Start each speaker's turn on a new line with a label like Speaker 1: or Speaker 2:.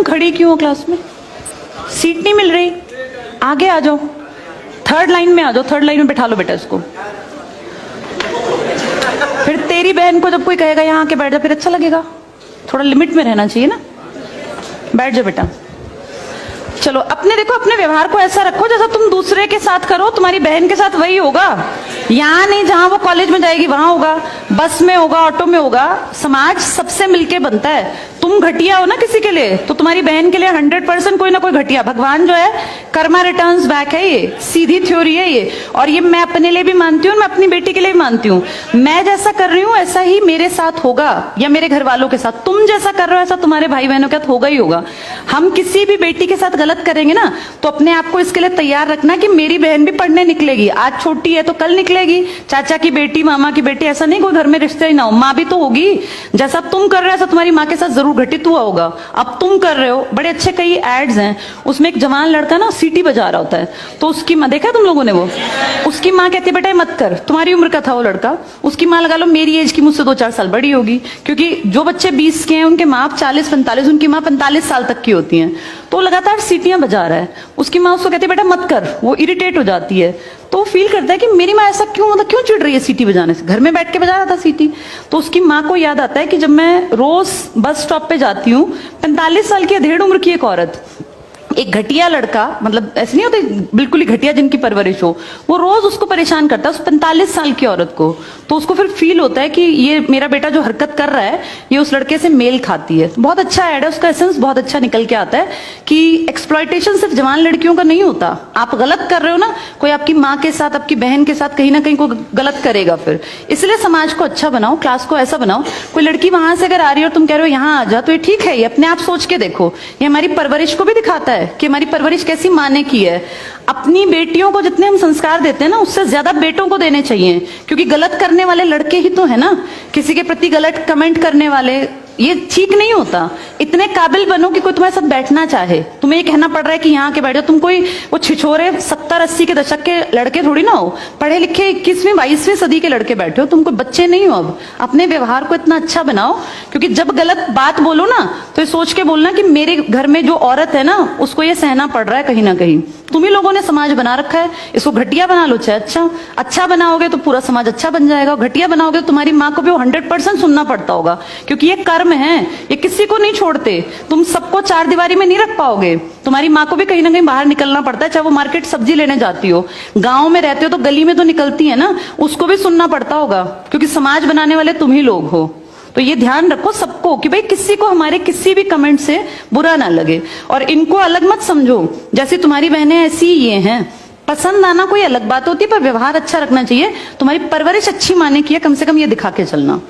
Speaker 1: खड़ी क्यों हो क्लास में? सीट नहीं मिल रही? आगे आ जाओ, थर्ड लाइन में आ जाओ, थर्ड लाइन में बैठा लो बेटा इसको। फिर तेरी बहन को जब कोई कहेगा यहाँ आके बैठ जा, फिर अच्छा लगेगा? थोड़ा लिमिट में रहना चाहिए ना। बैठ जाओ बेटा। चलो अपने देखो, अपने व्यवहार को ऐसा रखो जैसा तुम दूसरे के साथ करो, तुम्हारी बहन के साथ वही होगा। यहाँ नहीं, जहां वो कॉलेज में जाएगी वहां होगा, बस में होगा, ऑटो में होगा। समाज सबसे मिलके बनता है। तुम घटिया हो ना किसी के लिए, तो तुम्हारी बहन के लिए 100% कोई ना कोई घटिया। भगवान जो है कर्मा रिटर्न्स बैक है, ये सीधी थ्योरी है ये। और ये मैं अपने लिए भी मानती हूँ, मैं अपनी बेटी के लिए भी मानती हूँ। मैं जैसा कर रही हूँ ऐसा ही मेरे साथ होगा, या मेरे घर वालों के साथ। तुम जैसा कर रहे हो ऐसा तुम्हारे भाई बहनों के साथ होगा ही होगा। हम किसी भी बेटी के साथ गलत करेंगे ना, तो अपने आप को इसके लिए तैयार रखना कि मेरी बहन भी पढ़ने निकलेगी। आज छोटी है तो कल निकलेगी। चाचा की बेटी, मामा की बेटी, ऐसा नहीं कोई घर में रिश्ते ही ना हो, माँ भी तो होगी। जैसा तुम कर रहे हो ऐसा तुम्हारी माँ के साथ जरूर घटित हुआ होगा। अब तुम कर रहे हो, बड़े अच्छे कई एड्स हैं, उसमें एक जवान लड़का ना सीटी बजा रहा होता है, तो उसकी माँ, देखा तुम लोगों ने वो, उसकी माँ कहती है बेटा मत कर। तुम्हारी उम्र का था वो लड़का, उसकी माँ लगा लो मेरी एज की, मुझसे 2-4 साल बड़ी होगी, क्योंकि जो बच्चे 20 के हैं उनके माँ 40-45, उनकी माँ 45 साल तक की होती हैं। तो लगातार सीटियां बजा रहा है, उसकी माँ उसको कहती है बेटा मत कर। वो इरिटेट हो जाती है, तो फील करता है कि मेरी माँ ऐसा क्यों, मतलब क्यों चिढ़ रही है सीटी बजाने से, घर में बैठ के बजा रहा था सीटी। तो उसकी माँ को याद आता है कि जब मैं रोज बस स्टॉप पे जाती हूँ, 45 साल की अधेड़ उम्र की एक औरत, एक घटिया लड़का, मतलब ऐसे नहीं होते बिल्कुल ही घटिया जिनकी परवरिश हो, वो रोज उसको परेशान करता है, उस 45 साल की औरत को। तो उसको फिर फील होता है कि ये मेरा बेटा जो हरकत कर रहा है ये उस लड़के से मेल खाती है। बहुत अच्छा ऐड है, उसका एसेंस बहुत अच्छा निकल के आता है कि एक्सप्लॉयटेशन सिर्फ जवान लड़कियों का नहीं होता। आप गलत कर रहे हो ना, कोई आपकी माँ के साथ, आपकी बहन के साथ कहीं ना कहीं कोई गलत करेगा फिर। इसलिए समाज को अच्छा बनाओ, क्लास को ऐसा बनाओ, कोई लड़की वहां से अगर आ रही है और तुम कह रहे हो यहाँ आ जा, तो ये ठीक है, ये अपने आप सोच के देखो। ये हमारी परवरिश को भी दिखाता है कि हमारी परवरिश कैसी माँ ने की है। अपनी बेटियों को जितने हम संस्कार देते हैं ना, उससे ज्यादा बेटों को देने चाहिए, क्योंकि गलत करने वाले लड़के ही तो है ना, किसी के प्रति गलत कमेंट करने वाले। ये ठीक नहीं होता। इतने काबिल बनो कि कोई तुम्हारे साथ बैठना चाहे। तुम्हें ये कहना पड़ रहा है कि यहाँ के बैठ जाओ, तुम कोई वो छिछोरे 70-80 के दशक के लड़के थोड़ी ना हो, पढ़े लिखे 21वीं-22वीं सदी के लड़के बैठे हो, तुम कोई बच्चे नहीं हो। अब अपने व्यवहार को इतना अच्छा बनाओ, क्योंकि जब गलत बात बोलो ना तो ये सोच के बोलना कि मेरे घर में जो औरत है ना उसको ये सहना पड़ रहा है कहीं ना कहीं। तुम ही लोगों ने समाज बना रखा है, इसको घटिया बना लो चाहे अच्छा बनाओगे तो पूरा समाज अच्छा बन जाएगा। घटिया बनाओगे तो तुम्हारी माँ को भी 100% सुनना पड़ता होगा, क्योंकि ये कर्म है, ये किसी को नहीं छोड़ते। तुम सबको चार दीवारी में नहीं रख पाओगे, तुम्हारी माँ को भी कहीं ना कहीं बाहर निकलना पड़ता है, चाहे वो मार्केट सब्जी लेने जाती हो, गांव में रहते हो तो गली में तो निकलती है ना, उसको भी सुनना पड़ता होगा, क्योंकि समाज बनाने वाले तुम ही लोग हो। तो ये ध्यान रखो सबको कि भाई किसी को हमारे किसी भी कमेंट से बुरा ना लगे, और इनको अलग मत समझो। जैसी तुम्हारी बहनें ऐसी ये हैं, पसंद आना कोई अलग बात होती है, पर व्यवहार अच्छा रखना चाहिए। तुम्हारी परवरिश अच्छी माने की है, कम से कम ये दिखा के चलना।